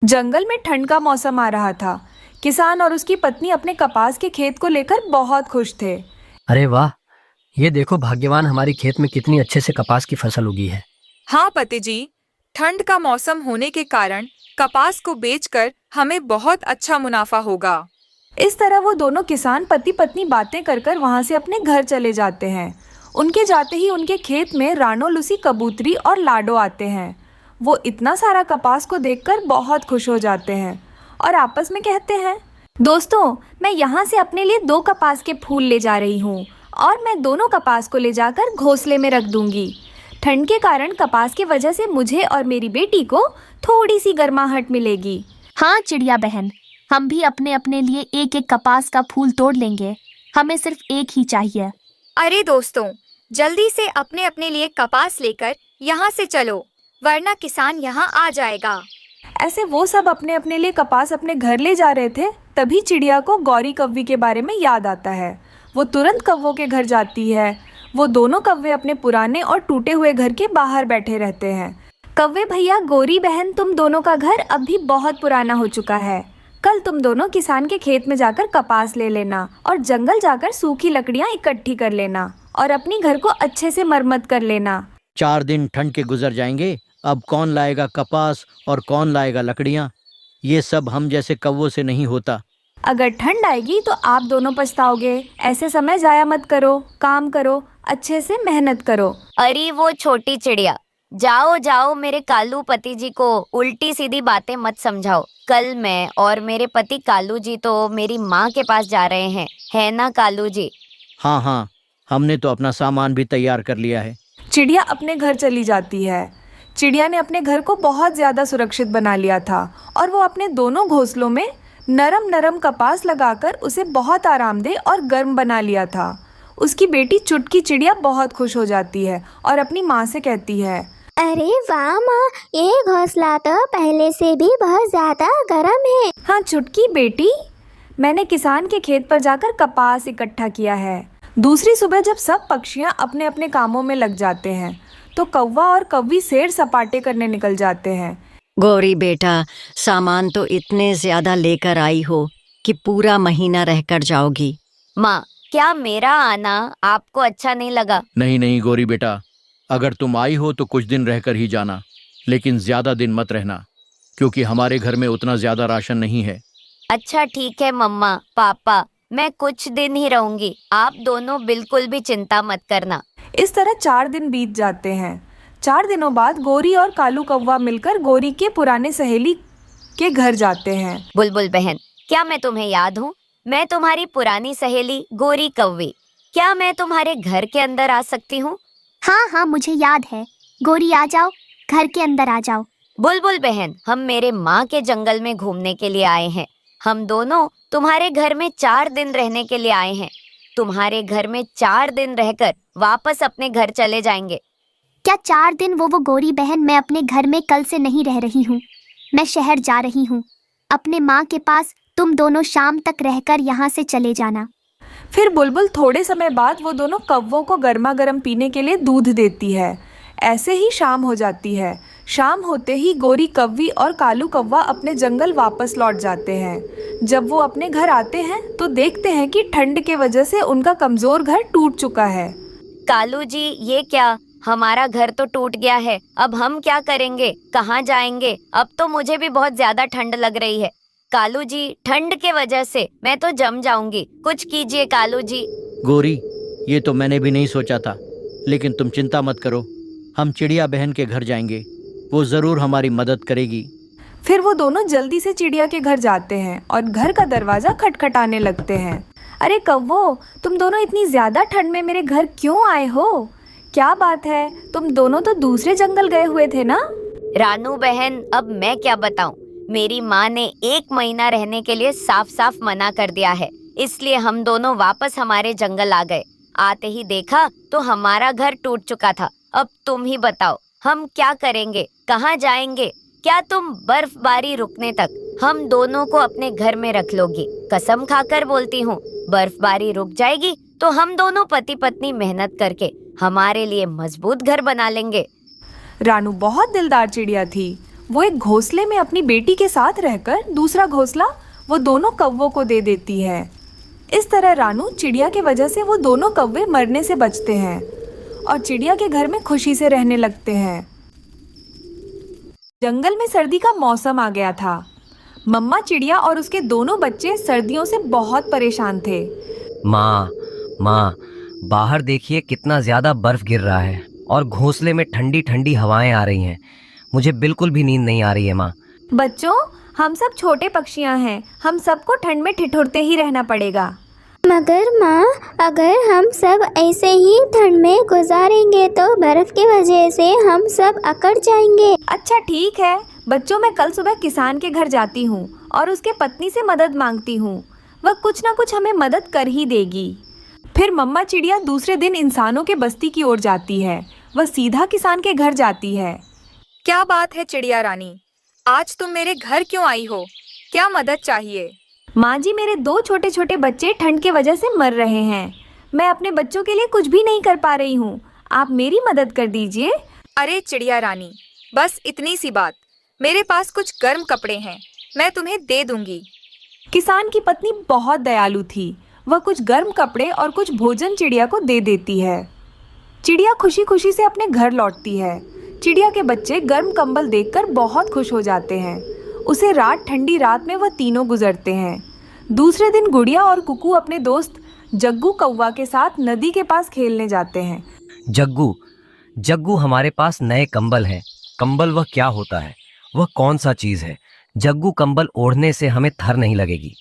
जंगल में ठंड का मौसम आ रहा था। किसान और उसकी पत्नी अपने कपास के खेत को लेकर बहुत खुश थे। अरे वाह, ये देखो भाग्यवान, हमारी खेत में कितनी अच्छे से कपास की फसल उगी है। हाँ पति जी, ठंड का मौसम होने के कारण कपास को बेचकर हमें बहुत अच्छा मुनाफा होगा। इस तरह वो दोनों किसान पति पत्नी बातें कर कर वहाँ से अपने घर चले जाते हैं। उनके जाते ही उनके खेत में रानो, लूसी, कबूतरी और लाडो आते हैं। वो इतना सारा कपास को देखकर बहुत खुश हो जाते हैं और आपस में कहते हैं, दोस्तों, मैं यहाँ से अपने लिए 2 कपास के फूल ले जा रही हूँ और मैं दोनों कपास को ले जाकर घोंसले में रख दूंगी। ठंड के कारण कपास की वजह से मुझे और मेरी बेटी को थोड़ी सी गर्माहट मिलेगी। हाँ चिड़िया बहन, हम भी अपने अपने लिए एक एक कपास का फूल तोड़ लेंगे। हमें सिर्फ एक ही चाहिए। अरे दोस्तों, जल्दी से अपने अपने लिए कपास लेकर यहाँ से चलो, वरना किसान यहाँ आ जाएगा। ऐसे वो सब अपने अपने लिए कपास अपने घर ले जा रहे थे। तभी चिड़िया को गौरी कव्वी के बारे में याद आता है। वो तुरंत कव्वों के घर जाती है। वो दोनों कव्वे अपने पुराने और टूटे हुए घर के बाहर बैठे रहते हैं। कव्वे भैया, गौरी बहन, तुम दोनों का घर अब भी बहुत पुराना हो चुका है। कल तुम दोनों किसान के खेत में जाकर कपास ले लेना और जंगल जाकर सूखी लकड़ियाँ इकट्ठी कर लेना और अपनी घर को अच्छे से मरम्मत कर लेना। 4 दिन ठंड के गुजर जाएंगे। अब कौन लाएगा कपास और कौन लाएगा लकड़ियाँ? ये सब हम जैसे कौवों से नहीं होता। अगर ठंड आएगी तो आप दोनों पछताओगे। ऐसे समय जाया मत करो, काम करो, अच्छे से मेहनत करो। अरे वो छोटी चिड़िया, जाओ जाओ, मेरे कालू पति जी को उल्टी सीधी बातें मत समझाओ। कल मैं और मेरे पति कालू जी तो मेरी माँ के पास जा रहे हैं, है ना कालू जी? हाँ हाँ, हमने तो अपना सामान भी तैयार कर लिया है। चिड़िया अपने घर चली जाती है। चिड़िया ने अपने घर को बहुत ज़्यादा सुरक्षित बना लिया था और वो अपने दोनों घोंसलों में नरम नरम कपास लगाकर उसे बहुत आरामदेह और गर्म बना लिया था। उसकी बेटी चुटकी चिड़िया बहुत खुश हो जाती है और अपनी माँ से कहती है, अरे वाह माँ, ये घोंसला तो पहले से भी बहुत ज्यादा गर्म है। हाँ चुटकी बेटी, मैंने किसान के खेत पर जाकर कपास इकट्ठा किया है। दूसरी सुबह जब सब पक्षियाँ अपने अपने कामों में लग जाते हैं तो कौवा और कव्वी सैर सपाटे करने निकल जाते हैं। गौरी बेटा, सामान तो इतने ज्यादा लेकर आई हो कि पूरा महीना रहकर जाओगी। माँ, क्या मेरा आना आपको अच्छा नहीं लगा? नहीं नहीं गौरी बेटा, अगर तुम आई हो तो कुछ दिन रहकर ही जाना, लेकिन ज्यादा दिन मत रहना, क्योंकि हमारे घर में उतना ज्यादा राशन नहीं है। अच्छा ठीक है मम्मा पापा, मैं कुछ दिन ही रहूंगी। आप दोनों बिल्कुल भी चिंता मत करना। इस तरह 4 दिन बीत जाते हैं। 4 दिनों बाद गोरी और कालू कौवा मिलकर गोरी के पुराने सहेली के घर जाते हैं। बुलबुल बहन, क्या मैं तुम्हें याद हूँ? मैं तुम्हारी पुरानी सहेली गोरी कव्वी। क्या मैं तुम्हारे घर के अंदर आ सकती हूँ? हाँ हाँ, मुझे याद है। गोरी आ जाओ, घर के अंदर आ जाओ। बुलबुल बहन, हम मेरे माँ के जंगल में घूमने के लिए आए हैं। हम दोनों तुम्हारे घर में 4 दिन रहने के लिए आए हैं। तुम्हारे घर में 4 दिन रहकर वापस अपने घर चले जाएंगे। क्या 4 दिन? वो गोरी बहन, मैं अपने घर में कल से नहीं रह रही हूँ। मैं शहर जा रही हूँ अपने माँ के पास। तुम दोनों शाम तक रहकर यहाँ से चले जाना। फिर बुलबुल थोड़े समय बाद वो दोनों कौवों को गर्मा गर्म पीने के लिए दूध देती है। ऐसे ही शाम हो जाती है। शाम होते ही गोरी कव्वी और कालू कौवा अपने जंगल वापस लौट जाते हैं। जब वो अपने घर आते हैं तो देखते हैं कि ठंड के वजह से उनका कमजोर घर टूट चुका है। कालू जी, ये क्या? हमारा घर तो टूट गया है। अब हम क्या करेंगे? कहाँ जाएंगे? अब तो मुझे भी बहुत ज्यादा ठंड लग रही है। कालू जी, ठंड के वजह से मैं तो जम जाऊंगी। कुछ कीजिए कालू जी। गौरी, ये तो मैंने भी नहीं सोचा था, लेकिन तुम चिंता मत करो, हम चिड़िया बहन के घर जाएंगे। वो जरूर हमारी मदद करेगी। फिर वो दोनों जल्दी से चिड़िया के घर जाते हैं और घर का दरवाजा खटखटाने लगते हैं। अरे कौवो, तुम दोनों इतनी ज्यादा ठंड में मेरे घर क्यों आए हो? क्या बात है? तुम दोनों तो दूसरे जंगल गए हुए थे ना? रानू बहन, अब मैं क्या बताऊं? मेरी माँ ने 1 महीना रहने के लिए साफ साफ मना कर दिया है, इसलिए हम दोनों वापस हमारे जंगल आ गए। आते ही देखा तो हमारा घर टूट चुका था। अब तुम ही बताओ, हम क्या करेंगे? कहाँ जाएंगे? क्या तुम बर्फबारी रुकने तक हम दोनों को अपने घर में रख लोगी? कसम खाकर बोलती हूँ, बर्फबारी रुक जाएगी तो हम दोनों पति पत्नी मेहनत करके हमारे लिए मजबूत घर बना लेंगे। रानू बहुत दिलदार चिड़िया थी। वो एक घोंसले में अपनी बेटी के साथ रहकर दूसरा घोंसला वो दोनों कौवों को दे देती है। इस तरह रानू चिड़िया के वजह से वो दोनों कौवे मरने से बचते हैं और चिड़िया के घर में खुशी से रहने लगते हैं। जंगल में सर्दी का मौसम आ गया था। मम्मा चिड़िया और उसके दोनों बच्चे सर्दियों से बहुत परेशान थे। माँ, बाहर देखिए कितना ज्यादा बर्फ गिर रहा है और घोंसले में ठंडी ठंडी हवाएं आ रही हैं। मुझे बिल्कुल भी नींद नहीं आ रही है माँ। बच्चों, हम सब छोटे पक्षियां हैं, हम सबको ठंड में ठिठुरते ही रहना पड़ेगा। मगर माँ, अगर हम सब ऐसे ही ठंड में गुजारेंगे तो बर्फ की वजह से हम सब अकड़ जाएंगे। अच्छा ठीक है बच्चों, मैं कल सुबह किसान के घर जाती हूँ और उसके पत्नी से मदद मांगती हूँ। वह कुछ ना कुछ हमें मदद कर ही देगी। फिर मम्मा चिड़िया दूसरे दिन इंसानों के बस्ती की ओर जाती है। वह सीधा किसान के घर जाती है। क्या बात है चिड़िया रानी, आज तुम मेरे घर क्यों आई हो? क्या मदद चाहिए? माँ जी, मेरे 2 छोटे छोटे बच्चे ठंड की वजह से मर रहे हैं। मैं अपने बच्चों के लिए कुछ भी नहीं कर पा रही हूँ। आप मेरी मदद कर दीजिए। अरे चिड़िया रानी, बस इतनी सी बात। मेरे पास कुछ गर्म कपड़े हैं, मैं तुम्हें दे दूंगी। किसान की पत्नी बहुत दयालु थी। वह कुछ गर्म कपड़े और कुछ भोजन चिड़िया को दे देती है। चिड़िया खुशी खुशी से अपने घर लौटती है। चिड़िया के बच्चे गर्म कंबल देखकर बहुत खुश हो जाते हैं। उसे ठंडी रात में वह तीनों गुजरते हैं। दूसरे दिन गुड़िया और कुकू अपने दोस्त जग्गू कौवा के साथ नदी के पास खेलने जाते हैं। जग्गू, हमारे पास नए कंबल हैं। कंबल वह क्या होता है? वह कौन सा चीज है? जग्गू, कंबल ओढ़ने से हमें थर नहीं लगेगी।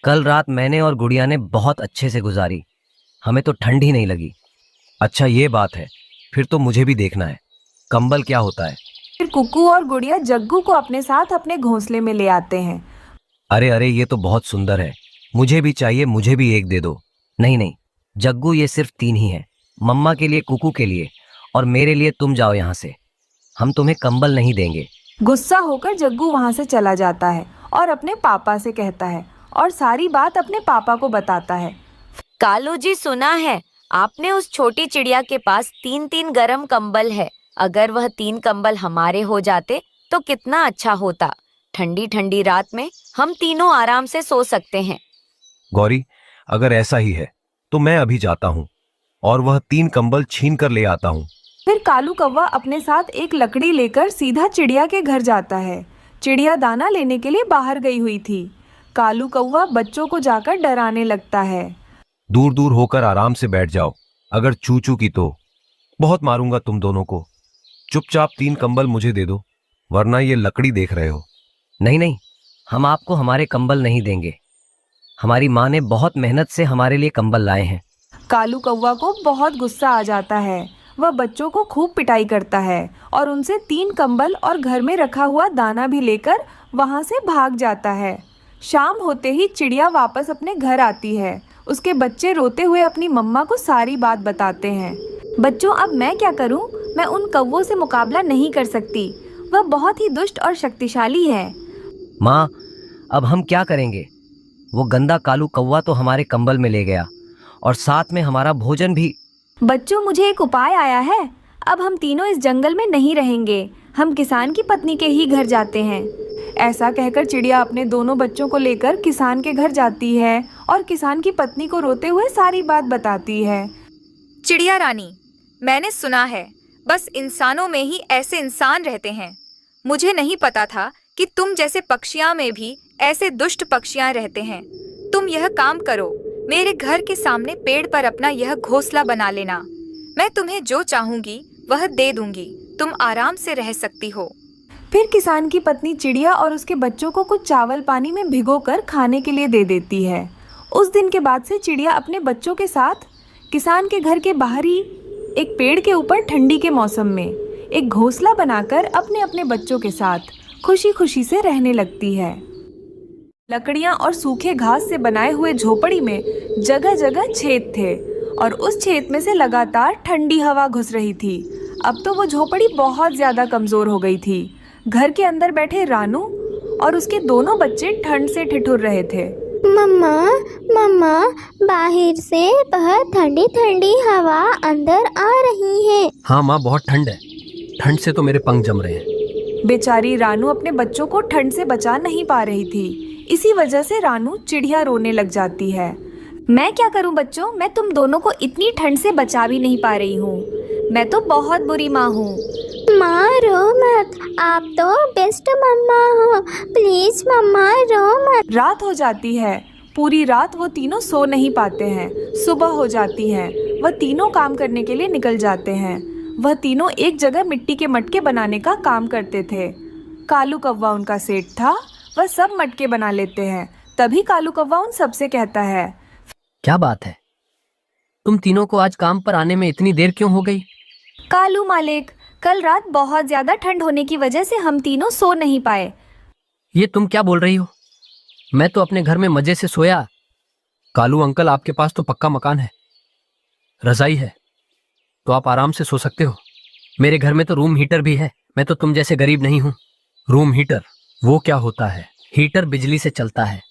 कल रात मैंने और गुड़िया ने बहुत अच्छे से गुजारी, हमें तो ठंड ही नहीं लगी। अच्छा ये बात है, फिर तो मुझे भी देखना है कंबल क्या होता है। फिर कुकू और गुड़िया जग्गू को अपने साथ अपने घोंसले में ले आते हैं। अरे ये तो बहुत सुंदर है, मुझे भी चाहिए, मुझे भी एक दे दो। नहीं जग्गू, ये सिर्फ 3 ही है। मम्मा के लिए, कुकू के लिए और मेरे लिए। तुम जाओ यहाँ से, हम तुम्हें कंबल नहीं देंगे। गुस्सा होकर जग्गू वहाँ से चला जाता है और अपने पापा से कहता है और सारी बात अपने पापा को बताता है। कालू जी, सुना है आपने उस छोटी चिड़िया के पास 3 गरम कंबल है। अगर वह 3 कंबल हमारे हो जाते तो कितना अच्छा होता। ठंडी ठंडी रात में हम तीनों आराम से सो सकते हैं। गौरी, अगर ऐसा ही है तो मैं अभी जाता हूँ और वह 3 कंबल छीन कर ले आता हूँ। फिर कालू कौवा अपने साथ एक लकड़ी लेकर सीधा चिड़िया के घर जाता है। चिड़िया दाना लेने के लिए बाहर गई हुई थी। कालू कौवा बच्चों को जाकर डराने लगता है। दूर दूर होकर आराम से बैठ जाओ, अगर चू चू की तो बहुत मारूंगा तुम दोनों को। चुपचाप 3 कंबल मुझे दे दो, वरना ये लकड़ी देख रहे हो। नहीं, हम आपको हमारे कंबल नहीं देंगे। हमारी माँ ने बहुत मेहनत से हमारे लिए कंबल लाए हैं। कालू कौवा को बहुत गुस्सा आ जाता है। वह बच्चों को खूब पिटाई करता है और उनसे 3 कंबल और घर में रखा हुआ दाना भी लेकर वहाँ से भाग जाता है। शाम होते ही चिड़िया वापस अपने घर आती है। उसके बच्चे रोते हुए अपनी मम्मा को सारी बात बताते हैं। बच्चों, अब मैं क्या करूं? मैं उन कौवों से मुकाबला नहीं कर सकती। वह बहुत ही दुष्ट और शक्तिशाली है। माँ, अब हम क्या करेंगे? वो गंदा कालू कौवा तो हमारे कंबल में ले गया और साथ में हमारा भोजन भी। बच्चों, मुझे एक उपाय आया है। अब हम तीनों इस जंगल में नहीं रहेंगे। हम किसान की पत्नी के ही घर जाते हैं। ऐसा कहकर चिड़िया अपने दोनों बच्चों को लेकर किसान के घर जाती है और किसान की पत्नी को रोते हुए सारी बात बताती है। चिड़िया रानी, मैंने सुना है बस इंसानों में ही ऐसे इंसान रहते हैं। मुझे नहीं पता था कि तुम जैसे पक्षियां में भी ऐसे दुष्ट पक्षियां रहते हैं। तुम यह काम करो, मेरे घर के सामने पेड़ पर अपना यह घोंसला बना लेना। मैं तुम्हें जो चाहूंगी वह दे दूंगी। तुम आराम से रह सकती हो। फिर किसान की पत्नी चिड़िया और उसके बच्चों को कुछ चावल पानी में भिगोकर खाने के लिए दे देती है। उस दिन के बाद से चिड़िया अपने बच्चों के साथ किसान के घर के बाहर ही एक पेड़ के ऊपर ठंडी के मौसम में एक घोंसला बनाकर अपने अपने बच्चों के साथ खुशी खुशी से रहने लगती है। लकड़ियाँ और सूखे घास से बनाए हुए झोपड़ी में जगह जगह छेद थे और उस छेद में से लगातार ठंडी हवा घुस रही थी। अब तो वो झोपड़ी बहुत ज़्यादा कमज़ोर हो गई थी। घर के अंदर बैठे रानू और उसके दोनों बच्चे ठंड से ठिठुर रहे थे। मम्मा, बाहर से बहुत ठंडी ठंडी हवा अंदर आ रही है। हाँ माँ, बहुत ठंड है। ठंड से तो मेरे पंख जम रहे हैं। बेचारी रानू अपने बच्चों को ठंड से बचा नहीं पा रही थी। इसी वजह से रानू चिड़िया रोने लग जाती है। मैं क्या करूं बच्चों, मैं तुम दोनों को इतनी ठंड से बचा भी नहीं पा रही हूँ। मैं तो बहुत बुरी माँ हूँ। माँ रो मत, आप तो बेस्ट मम्मा हो, प्लीज मम्मा रो मत। रात हो जाती है। पूरी रात वो तीनों सो नहीं पाते हैं। सुबह हो जाती है। वह तीनों काम करने के लिए निकल जाते हैं। वह तीनों एक जगह मिट्टी के मटके बनाने का काम करते थे। कालू कौवा उनका सेठ था। वह सब मटके बना लेते हैं। तभी कालू कौवा उन सबसे कहता है, क्या बात है, तुम तीनों को आज काम पर आने में इतनी देर क्यों हो गई? कालू मालिक, कल रात बहुत ज्यादा ठंड होने की वजह से हम तीनों सो नहीं पाए। ये तुम क्या बोल रही हो? मैं तो अपने घर में मजे से सोया। कालू अंकल, आपके पास तो पक्का मकान है, रजाई है, तो आप आराम से सो सकते हो। मेरे घर में तो रूम हीटर भी है। मैं तो तुम जैसे गरीब नहीं हूँ। रूम हीटर वो क्या होता है? हीटर बिजली से चलता है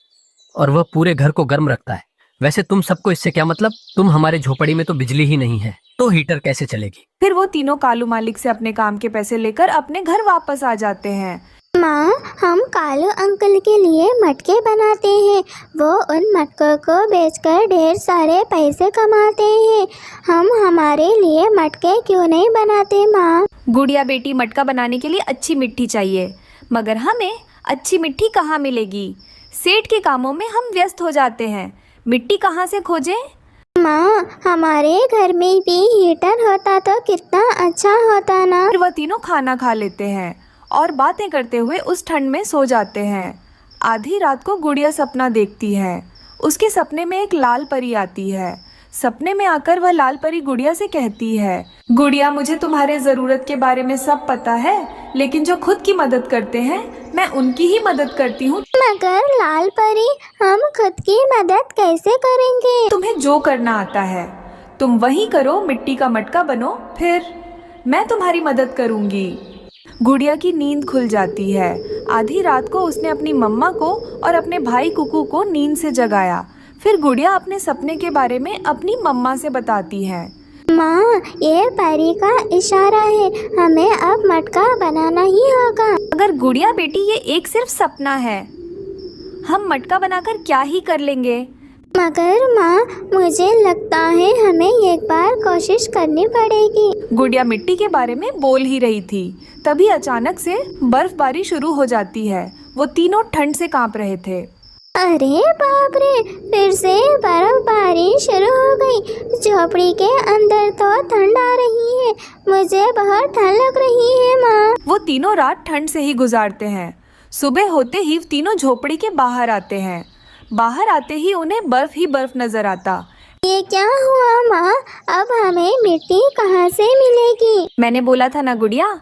और वह पूरे घर को गर्म रखता है। वैसे तुम सबको इससे क्या मतलब? तुम हमारे झोपड़ी में तो बिजली ही नहीं है, तो हीटर कैसे चलेगी? फिर वो तीनों कालू मालिक से अपने काम के पैसे लेकर अपने घर वापस आ जाते हैं। माँ, हम कालू अंकल के लिए मटके बनाते हैं। वो उन मटकों को बेचकर ढेर सारे पैसे कमाते हैं। हम हमारे लिए मटके क्यों नहीं बनाते माँ? गुड़िया बेटी, मटका बनाने के लिए अच्छी मिट्टी चाहिए, मगर हमें अच्छी मिट्टी कहाँ मिलेगी? सेठ के कामों में हम व्यस्त हो जाते हैं। मिट्टी कहाँ से खोजें? माँ, हमारे घर में भी हीटर होता तो कितना अच्छा होता ना। फिर वह तीनों खाना खा लेते हैं और बातें करते हुए उस ठंड में सो जाते हैं। आधी रात को गुड़िया सपना देखती है। उसके सपने में एक लाल परी आती है। सपने में आकर वह लाल परी गुड़िया से कहती है, गुड़िया, मुझे तुम्हारे ज़रूरत के बारे में सब पता है, लेकिन जो खुद की मदद करते हैं मैं उनकी ही मदद करती हूँ। मगर लाल परी, हम खुद की मदद कैसे करेंगे? तुम्हें जो करना आता है तुम वही करो, मिट्टी का मटका बनो, फिर मैं तुम्हारी मदद करूँगी। गुड़िया की नींद खुल जाती है। आधी रात को उसने अपनी मम्मा को और अपने भाई कुकू को नींद से जगाया। फिर गुड़िया अपने सपने के बारे में अपनी मम्मा से बताती है। माँ, ये परी का इशारा है, हमें अब मटका बनाना ही होगा। अगर गुड़िया बेटी, ये एक सिर्फ सपना है, हम मटका बनाकर क्या ही कर लेंगे। मगर माँ, मुझे लगता है हमें एक बार कोशिश करनी पड़ेगी। गुड़िया मिट्टी के बारे में बोल ही रही थी, तभी अचानक से बर्फबारी शुरू हो जाती है। वो तीनों ठंड से कांप रहे थे। अरे बाप रे, फिर से बर्फबारी शुरू हो गई। झोपड़ी के अंदर तो ठंड आ रही है, मुझे बहुत ठंड लग रही है माँ। वो तीनों रात ठंड से ही गुजारते हैं। सुबह होते ही तीनों झोपड़ी के बाहर आते हैं। बाहर आते ही उन्हें बर्फ ही बर्फ नजर आता। ये क्या हुआ माँ? अब हमें मिट्टी कहाँ से मिलेगी? मैंने बोला था ना गुड़िया,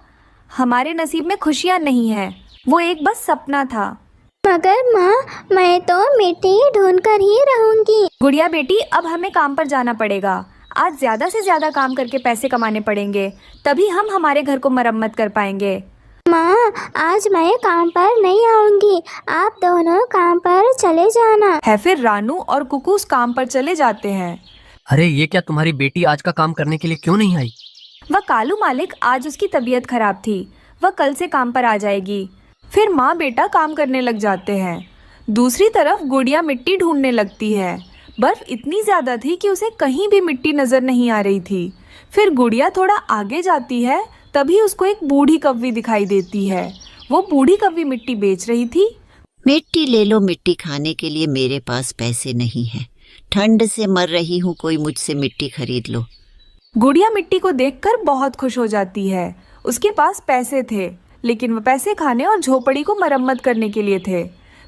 हमारे नसीब में खुशियाँ नहीं है, वो एक बस सपना था। मगर माँ, मैं तो मिट्टी ढूंढ कर ही रहूंगी। गुड़िया बेटी, अब हमें काम पर जाना पड़ेगा। आज ज़्यादा से ज़्यादा काम करके पैसे कमाने पड़ेंगे, तभी हम हमारे घर को मरम्मत कर पाएंगे। माँ, आज मैं काम पर नहीं आऊंगी, आप दोनों काम पर चले जाना है। फिर रानू और कुकू उस काम पर चले जाते हैं। अरे ये क्या, तुम्हारी बेटी आज का काम करने के लिए क्यों नहीं आई? वह कालू मालिक, आज उसकी तबीयत खराब थी, वह कल से काम पर आ जाएगी। फिर माँ बेटा काम करने लग जाते हैं। दूसरी तरफ गुड़िया मिट्टी ढूंढने लगती है। बर्फ इतनी ज़्यादा थी कि उसे कहीं भी मिट्टी नज़र नहीं आ रही थी। फिर गुड़िया थोड़ा आगे जाती है, तभी उसको एक बूढ़ी कौवी दिखाई देती है। वो बूढ़ी कौवी मिट्टी बेच रही थी। मिट्टी ले लो, मिट्टी खाने के लिए मेरे पास पैसे नहीं है, ठंड से मर रही हूँ, कोई मुझसे मिट्टी खरीद लो। गुड़िया मिट्टी को देखकर बहुत खुश हो जाती है। उसके पास पैसे थे, लेकिन वह पैसे खाने और झोपड़ी को मरम्मत करने के लिए थे।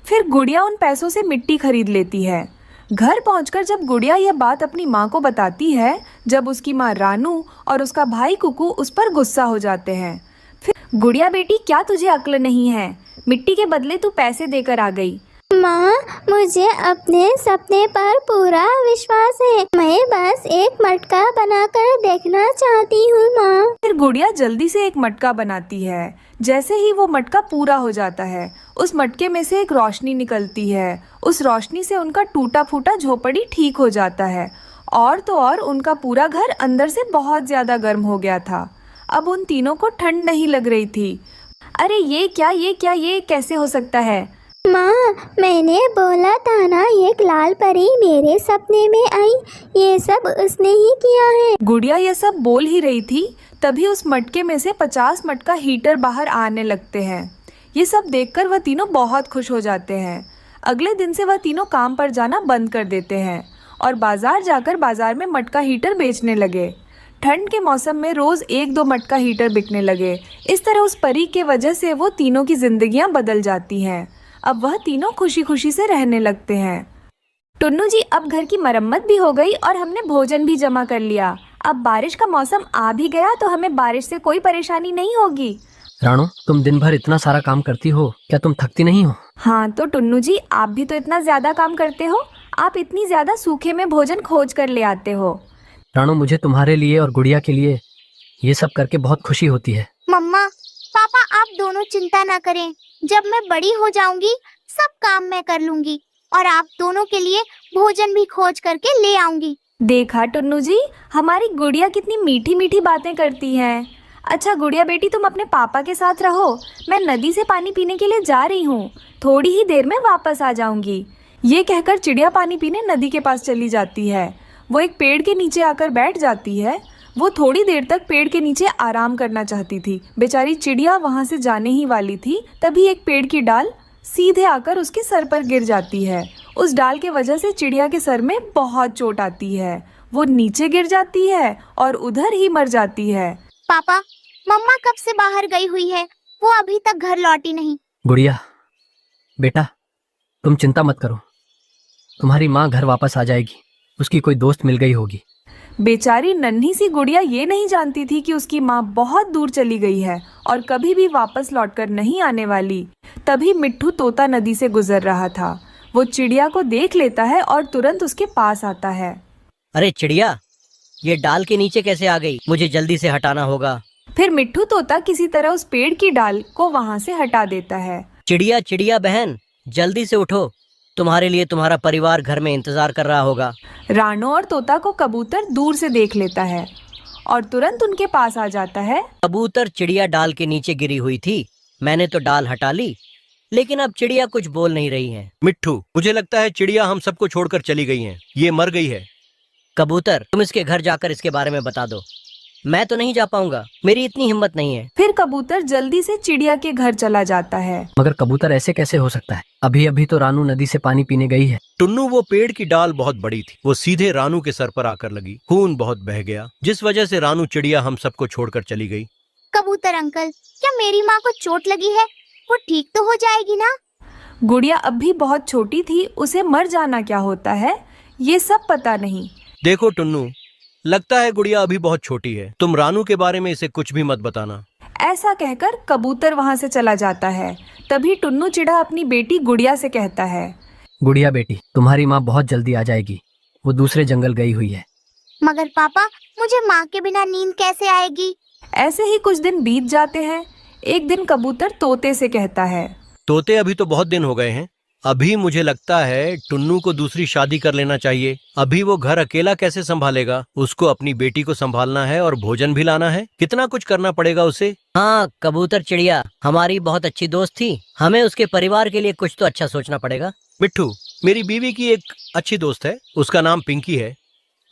फिर गुड़िया उन पैसों से मिट्टी खरीद लेती है। घर पहुंचकर जब गुड़िया यह बात अपनी माँ को बताती है, जब उसकी माँ रानू और उसका भाई कुकू उस पर गुस्सा हो जाते हैं। फिर गुड़िया बेटी, क्या तुझे अक्ल नहीं है? मिट्टी के बदले तू पैसे देकर आ गई। माँ, मुझे अपने सपने पर पूरा विश्वास है, मैं बस एक मटका बनाकर देखना चाहती हूँ माँ। फिर गुड़िया जल्दी से एक मटका बनाती है। जैसे ही वो मटका पूरा हो जाता है, उस मटके में से एक रोशनी निकलती है। उस रोशनी से उनका टूटा फूटा झोपड़ी ठीक हो जाता है। और तो और उनका पूरा घर अंदर से बहुत ज़्यादा गर्म हो गया था। अब उन तीनों को ठंड नहीं लग रही थी। अरे ये कैसे हो सकता है? माँ, मैंने बोला था ना एक लाल परी मेरे सपने में आई, ये सब उसने ही किया है। गुड़िया ये सब बोल ही रही थी, तभी उस मटके में से 50 मटका हीटर बाहर आने लगते हैं। ये सब देखकर वह तीनों बहुत खुश हो जाते हैं। अगले दिन से वह तीनों काम पर जाना बंद कर देते हैं और बाजार जाकर बाजार में मटका हीटर बेचने लगे। ठंड के मौसम में रोज़ 1-2 मटका हीटर बिकने लगे। इस तरह उस परी के वजह से वो तीनों की जिंदगियां बदल जाती हैं। अब वह तीनों खुशी खुशी से रहने लगते हैं। टुन्नू जी, अब घर की मरम्मत भी हो गई और हमने भोजन भी जमा कर लिया। अब बारिश का मौसम आ भी गया तो हमें बारिश से कोई परेशानी नहीं होगी। राणो, तुम दिन भर इतना सारा काम करती हो, क्या तुम थकती नहीं हो? हाँ तो टुन्नू जी, आप भी तो इतना ज्यादा काम करते हो। आप इतनी ज्यादा सूखे में भोजन खोज कर ले आते हो। राणो, मुझे तुम्हारे लिए और गुड़िया के लिए ये सब करके बहुत खुशी होती है। मम्मा, पापा, आप दोनों चिंता ना करें। जब मैं बड़ी हो जाऊंगी सब काम मैं कर लूंगी और आप दोनों के लिए भोजन भी खोज करके ले आऊंगी। देखा टुन्नू जी, हमारी गुड़िया कितनी मीठी मीठी बातें करती है। अच्छा गुड़िया बेटी, तुम अपने पापा के साथ रहो। मैं नदी से पानी पीने के लिए जा रही हूँ, थोड़ी ही देर में वापस आ जाऊंगी। ये कहकर चिड़िया पानी पीने नदी के पास चली जाती है। वो एक पेड़ के नीचे आकर बैठ जाती है। वो थोड़ी देर तक पेड़ के नीचे आराम करना चाहती थी। बेचारी चिड़िया वहाँ से जाने ही वाली थी, तभी एक पेड़ की डाल सीधे आकर उसके सर पर गिर जाती है। उस डाल के वजह से चिड़िया के सर में बहुत चोट आती है। वो नीचे गिर जाती है और उधर ही मर जाती है। पापा, मम्मा कब से बाहर गई हुई है, वो अभी तक घर लौटी नहीं। गुड़िया बेटा, तुम चिंता मत करो, तुम्हारी माँ घर वापस आ जाएगी। उसकी कोई दोस्त मिल गई होगी। बेचारी नन्ही सी गुड़िया ये नहीं जानती थी कि उसकी माँ बहुत दूर चली गई है और कभी भी वापस लौटकर नहीं आने वाली। तभी मिट्ठू तोता नदी से गुजर रहा था। वो चिड़िया को देख लेता है और तुरंत उसके पास आता है। अरे चिड़िया, ये डाल के नीचे कैसे आ गई? मुझे जल्दी से हटाना होगा। फिर मिट्ठू तोता किसी तरह उस पेड़ की डाल को वहाँ से हटा देता है। चिड़िया चिड़िया बहन, जल्दी से उठो, तुम्हारे लिए तुम्हारा परिवार घर में इंतजार कर रहा होगा। रानो और तोता को कबूतर दूर से देख लेता है और तुरंत उनके पास आ जाता है। कबूतर, चिड़िया डाल के नीचे गिरी हुई थी, मैंने तो डाल हटा ली, लेकिन अब चिड़िया कुछ बोल नहीं रही है। मिट्ठू, मुझे लगता है चिड़िया हम सबको छोड़कर चली गई हैं। ये मर गई है। कबूतर, तुम इसके घर जाकर इसके बारे में बता दो। मैं तो नहीं जा पाऊंगा, मेरी इतनी हिम्मत नहीं है। फिर कबूतर जल्दी से चिड़िया के घर चला जाता है। मगर कबूतर, ऐसे कैसे हो सकता है? अभी अभी तो रानू नदी से पानी पीने गई है। टुन्नू, वो पेड़ की डाल बहुत बड़ी थी, वो सीधे रानू के सर पर आकर लगी। खून बहुत बह गया, जिस वजह से रानू चिड़िया हम सबको छोड़कर चली गई। कबूतर अंकल, क्या मेरी माँ को चोट लगी है? वो ठीक तो हो जाएगी ना? गुड़िया अब भी बहुत छोटी थी, उसे मर जाना क्या होता है ये सब पता नहीं। देखो टुन्नू, लगता है गुड़िया अभी बहुत छोटी है, तुम रानू के बारे में इसे कुछ भी मत बताना। ऐसा कहकर कबूतर वहाँ से चला जाता है। तभी टुन्नू चिड़ा अपनी बेटी गुड़िया से कहता है, गुड़िया बेटी, तुम्हारी माँ बहुत जल्दी आ जाएगी, वो दूसरे जंगल गई हुई है। मगर पापा, मुझे माँ के बिना नींद कैसे आएगी? ऐसे ही कुछ दिन बीत जाते हैं। एक दिन कबूतर तोते से कहता है, तोते, अभी तो बहुत दिन हो गए हैं, अभी मुझे लगता है टुन्नू को दूसरी शादी कर लेना चाहिए। अभी वो घर अकेला कैसे संभालेगा? उसको अपनी बेटी को संभालना है और भोजन भी लाना है, कितना कुछ करना पड़ेगा उसे। हाँ कबूतर चिड़िया हमारी बहुत अच्छी दोस्त थी, हमें उसके परिवार के लिए कुछ तो अच्छा सोचना पड़ेगा। मिट्ठू, मेरी बीवी की एक अच्छी दोस्त है, उसका नाम पिंकी है।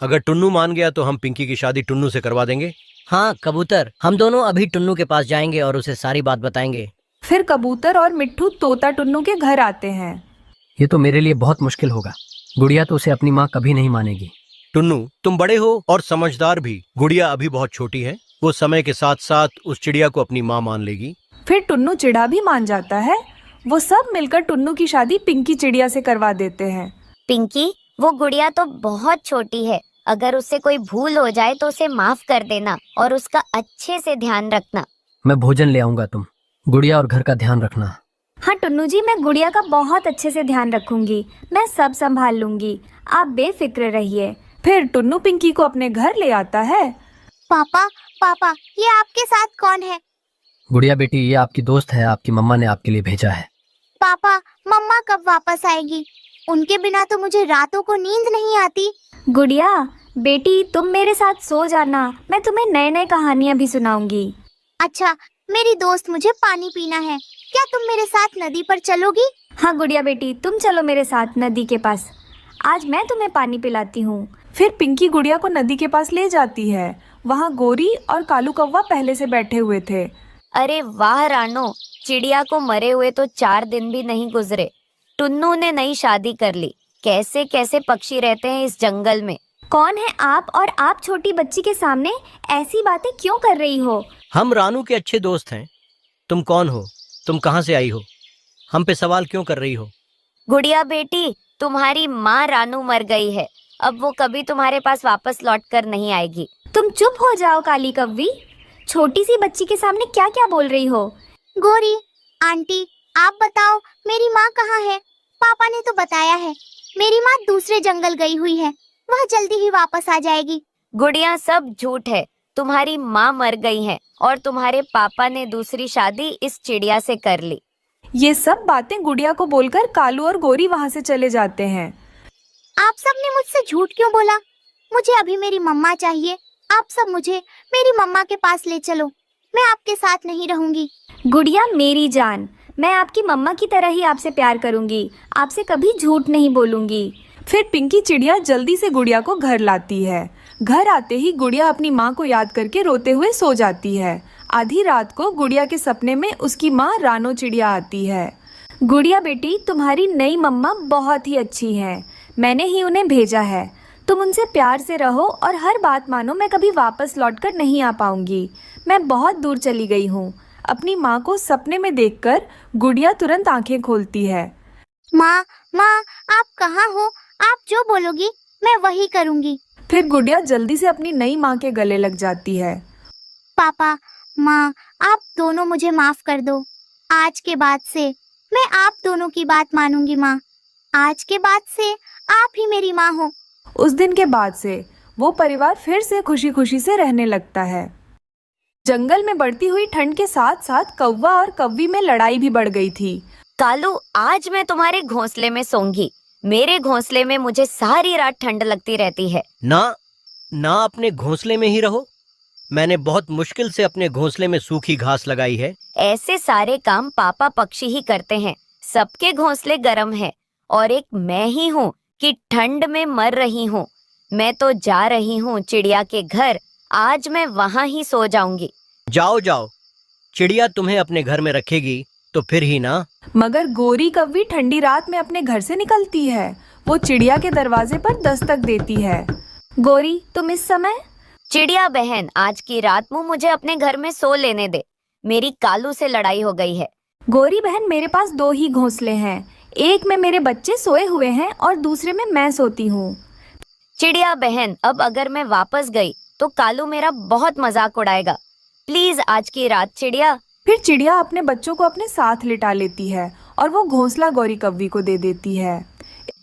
अगर टुन्नू मान गया तो हम पिंकी की शादी टुन्नू से करवा देंगे। हाँ कबूतर, हम दोनों अभी टुन्नू के पास जाएंगे और उसे सारी बात बताएंगे। फिर कबूतर और मिट्ठू तोता टुन्नू के घर आते हैं। ये तो मेरे लिए बहुत मुश्किल होगा, गुड़िया तो उसे अपनी माँ कभी नहीं मानेगी। टुन्नू, तुम बड़े हो और समझदार भी, गुड़िया अभी बहुत छोटी है, वो समय के साथ साथ उस चिड़िया को अपनी माँ मान लेगी। फिर टुन्नू चिड़ा भी मान जाता है। वो सब मिलकर टुन्नू की शादी पिंकी चिड़िया से करवा देते हैं। पिंकी, वो गुड़िया तो बहुत छोटी है, अगर उससे कोई भूल हो जाए तो उसे माफ कर देना और उसका अच्छे से ध्यान रखना। मैं भोजन ले आऊंगा, तुम गुड़िया और घर का ध्यान रखना। हाँ टुन्नू जी, मैं गुड़िया का बहुत अच्छे से ध्यान रखूंगी, मैं सब संभाल लूंगी, आप बेफिक्र रहिए। फिर टुन्नू पिंकी को अपने घर ले आता है। पापा, पापा, ये आपके साथ कौन है? गुड़िया बेटी, ये आपकी दोस्त है, आपकी मम्मा ने आपके लिए भेजा है। पापा, मम्मा कब वापस आएगी? उनके बिना तो मुझे रातों को नींद नहीं आती। गुड़िया बेटी, तुम मेरे साथ सो जाना, मैं तुम्हें नए नए कहानियाँ भी सुनाऊंगी। अच्छा, मेरी दोस्त, मुझे पानी पीना है। क्या तुम मेरे साथ नदी पर चलोगी? हाँ गुड़िया बेटी, तुम चलो मेरे साथ नदी के पास। आज मैं तुम्हें पानी पिलाती हूँ। फिर पिंकी गुड़िया को नदी के पास ले जाती है। वहाँ गोरी और कालू कौवा पहले से बैठे हुए थे। अरे वाह रानो, चिड़िया को मरे हुए तो 4 दिन भी नहीं गुजरे। टुन्नू ने नई शादी कर ली। कैसे कैसे पक्षी रहते हैं इस जंगल में। कौन है आप, और आप छोटी बच्ची के सामने ऐसी बातें क्यों कर रही हो? हम रानू के अच्छे दोस्त हैं। तुम कौन हो? तुम कहाँ से आई हो? हम पे सवाल क्यों कर रही हो? गुड़िया बेटी, तुम्हारी माँ रानू मर गई है। अब वो कभी तुम्हारे पास वापस लौट कर नहीं आएगी। तुम चुप हो जाओ काली कव्वी। छोटी सी बच्ची के सामने क्या क्या बोल रही हो? गोरी आंटी, आप बताओ, मेरी माँ कहाँ है? पापा ने तो बताया है मेरी माँ दूसरे जंगल गई हुई है, वह जल्दी ही वापस आ जाएगी। गुड़िया, सब झूठ है। तुम्हारी माँ मर गई है और तुम्हारे पापा ने दूसरी शादी इस चिड़िया से कर ली। ये सब बातें गुड़िया को बोलकर कालू और गोरी वहाँ से चले जाते हैं। आप सब ने मुझसे झूठ क्यों बोला? मुझे अभी मेरी मम्मा चाहिए। आप सब मुझे मेरी मम्मा के पास ले चलो। मैं आपके साथ नहीं रहूंगी। गुड़िया मेरी जान, मैं आपकी मम्मा की तरह ही आपसे प्यार करूंगी। आपसे कभी झूठ नहीं बोलूंगी। फिर पिंकी चिड़िया जल्दी से गुड़िया को घर लाती है। घर आते ही गुड़िया अपनी माँ को याद करके रोते हुए सो जाती है। आधी रात को गुड़िया के सपने में उसकी माँ रानो चिड़िया आती है। गुड़िया बेटी, तुम्हारी नई मम्मा बहुत ही अच्छी हैं। मैंने ही उन्हें भेजा है। तुम उनसे प्यार से रहो और हर बात मानो। मैं कभी वापस लौटकर नहीं आ पाऊंगी। मैं बहुत दूर चली गई हूँ। अपनी माँ को सपने में देखकर गुड़िया तुरंत आंखें खोलती है। माँ, माँ, आप कहाँ हो? आप जो बोलोगी मैं वही करूँगी। फिर गुड़िया जल्दी से अपनी नई माँ के गले लग जाती है। पापा, माँ, आप दोनों मुझे माफ कर दो। आज के बाद से मैं आप दोनों की बात मानूंगी। माँ, आज के बाद से आप ही मेरी माँ हो। उस दिन के बाद से वो परिवार फिर से खुशी खुशी से रहने लगता है। जंगल में बढ़ती हुई ठंड के साथ साथ कौवा और कव्वी में लड़ाई भी बढ़ गई थी। कालू, आज मैं तुम्हारे घोंसले में सोऊंगी। मेरे घोंसले में मुझे सारी रात ठंड लगती रहती है। ना अपने घोंसले में ही रहो। मैंने बहुत मुश्किल से अपने घोंसले में सूखी घास लगाई है। ऐसे सारे काम पापा पक्षी ही करते हैं। सबके घोंसले गर्म हैं और एक मैं ही हूँ कि ठंड में मर रही हूँ। मैं तो जा रही हूँ चिड़िया के घर। आज मैं वहाँ ही सो जाऊंगी। जाओ, चिड़िया तुम्हें अपने घर में रखेगी तो फिर ही ना। मगर गोरी कव्वी ठंडी रात में अपने घर से निकलती है। वो चिड़िया के दरवाजे पर दस्तक देती है। गोरी, तुम इस समय? चिड़िया बहन, आज की रात मुझे अपने घर में सो लेने दे। मेरी कालू से लड़ाई हो गई है। गोरी बहन, मेरे पास 2 ही घोंसले हैं। एक में मेरे बच्चे सोए हुए हैं और दूसरे में मैं सोती हूँ। चिड़िया बहन, अब अगर मैं वापस गई तो कालू मेरा बहुत मजाक उड़ाएगा। प्लीज आज की रात चिड़िया। फिर चिड़िया अपने बच्चों को अपने साथ लिटा लेती है और वो घोंसला गौरी कव्वी को दे देती है।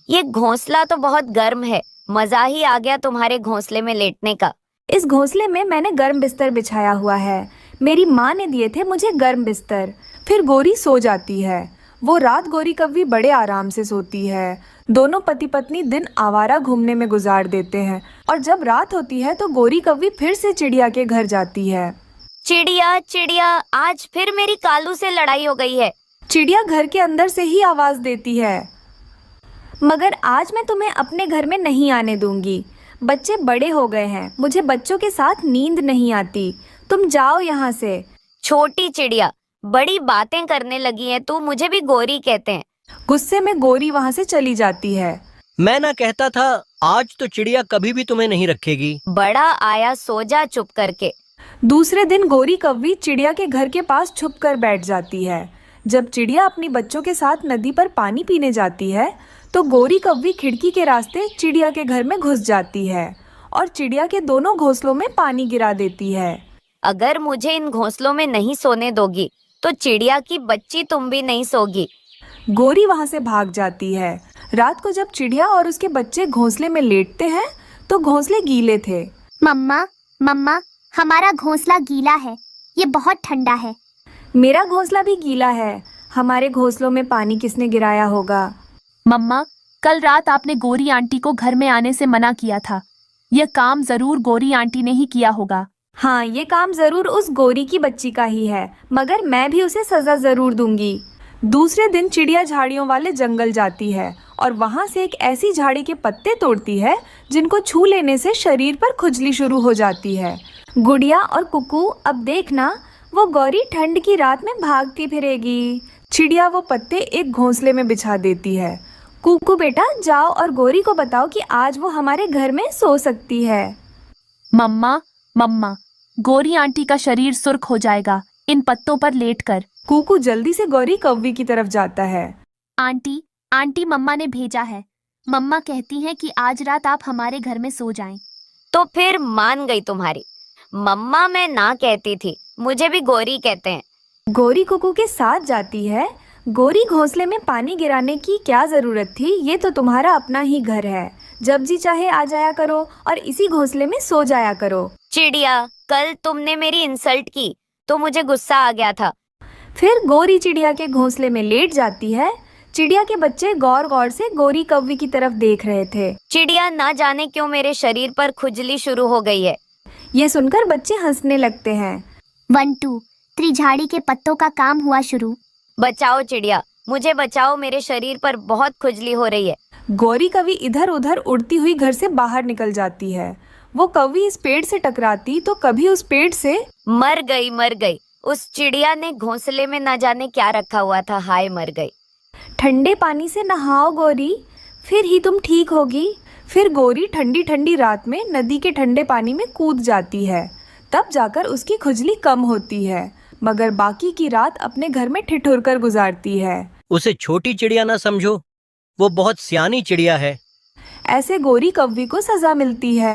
ये घोंसला तो बहुत गर्म है। मजा ही आ गया तुम्हारे घोंसले में लेटने का। इस घोंसले में मैंने गर्म बिस्तर बिछाया हुआ है। मेरी माँ ने दिए थे मुझे गर्म बिस्तर। फिर गोरी सो जाती है। वो रात गोरी कव्वी बड़े आराम से सोती है। दोनों पति पत्नी दिन आवारा घूमने में गुजार देते हैं और जब रात होती है तो गोरी कव्वी फिर से चिड़िया के घर जाती है। चिड़िया, आज फिर मेरी कालू से लड़ाई हो गई है। चिड़िया घर के अंदर से ही आवाज देती है। मगर आज मैं तुम्हें अपने घर में नहीं आने दूंगी। बच्चे बड़े हो गए हैं। मुझे बच्चों के साथ नींद नहीं आती। तुम जाओ यहाँ से। छोटी चिड़िया, बड़ी बातें करने लगी है तू। मुझे भी गोरी कहते हैं। गुस्से में गोरी वहाँ से चली जाती है। मैं ना कहता था, आज तो चिड़िया कभी भी तुम्हें नहीं रखेगी। बड़ा आया, सो जा चुप करके। दूसरे दिन गोरी कव्वी चिड़िया के घर के पास छुप कर बैठ जाती है। जब चिड़िया अपनी बच्चों के साथ नदी पर पानी पीने जाती है तो गोरी कव्वी खिड़की के रास्ते चिड़िया के घर में घुस जाती है और चिड़िया के दोनों घोंसलों में पानी गिरा देती है। अगर मुझे इन घोंसलों में नहीं सोने दोगी तो चिड़िया की बच्ची तुम भी नहीं सोगी। गोरी वहाँ से भाग जाती है। रात को जब चिड़िया और उसके बच्चे घोंसले में लेटते हैं तो घोंसले गीले थे। मम्मा, हमारा घोंसला गीला है। ये बहुत ठंडा है। मेरा घोंसला भी गीला है। हमारे घोंसलों में पानी किसने गिराया होगा? मम्मा, कल रात आपने गोरी आंटी को घर में आने से मना किया था। यह काम जरूर गोरी आंटी ने ही किया होगा। हाँ, ये काम जरूर उस गोरी की बच्ची का ही है, मगर मैं भी उसे सजा जरूर दूंगी। दूसरे दिन चिड़िया झाड़ियों वाले जंगल जाती है और वहाँ से एक ऐसी झाड़ी के पत्ते तोड़ती है जिनको छू लेने से शरीर पर खुजली शुरू हो जाती है। गुड़िया और कुकू, अब देखना वो गौरी ठंड की रात में भागती फिरेगी। चिड़िया वो पत्ते एक घोंसले में बिछा देती है। कुकू बेटा, जाओ और गौरी को बताओ कि आज वो हमारे घर में सो सकती है। मम्मा मम्मा, गौरी आंटी का शरीर सुर्ख हो जाएगा इन पत्तों पर लेटकर। कुकू जल्दी से गौरी कौवी की तरफ जाता है। आंटी आंटी, मम्मा ने भेजा है। मम्मा कहती हैं कि आज रात आप हमारे घर में सो जाएं। तो फिर मान गई तुम्हारी। मम्मा मैं ना कहती थी, मुझे भी गौरी कहते हैं। गौरी कुकू के साथ जाती है। गौरी, घोंसले में पानी गिराने की क्या जरूरत थी? ये तो तुम्हारा अपना ही घर है। जब जी चाहे आ जाया करो और इसी घोंसले में सो जाया करो। चिड़िया, कल तुमने मेरी इंसल्ट की तो मुझे गुस्सा आ गया था। फिर गौरी चिड़िया के घोंसले में लेट जाती है। चिड़िया के बच्चे गौर गौर से गौरी कौवी की तरफ देख रहे थे। चिड़िया, ना जाने क्यों मेरे शरीर पर खुजली शुरू हो गई है। ये सुनकर बच्चे हंसने लगते हैं। 1 2 त्रिझाड़ी के पत्तों का काम हुआ शुरू। बचाओ चिड़िया, मुझे बचाओ, मेरे शरीर पर बहुत खुजली हो रही है। गौरी कौवी इधर उधर उड़ती हुई घर से बाहर निकल जाती है। वो कौवी इस पेड़ से टकराती तो कभी उस पेड़ से मर गई। उस चिड़िया ने घोंसले में न जाने क्या रखा हुआ था। हाय, मर गई। ठंडे पानी से नहाओ गौरी, फिर ही तुम ठीक होगी। फिर गौरी ठंडी ठंडी रात में नदी के ठंडे पानी में कूद जाती है। तब जाकर उसकी खुजली कम होती है, मगर बाकी की रात अपने घर में ठिठुर कर गुजारती है। उसे छोटी चिड़िया ना समझो, वो बहुत सियानी चिड़िया है। ऐसे गौरी कौवी को सजा मिलती है।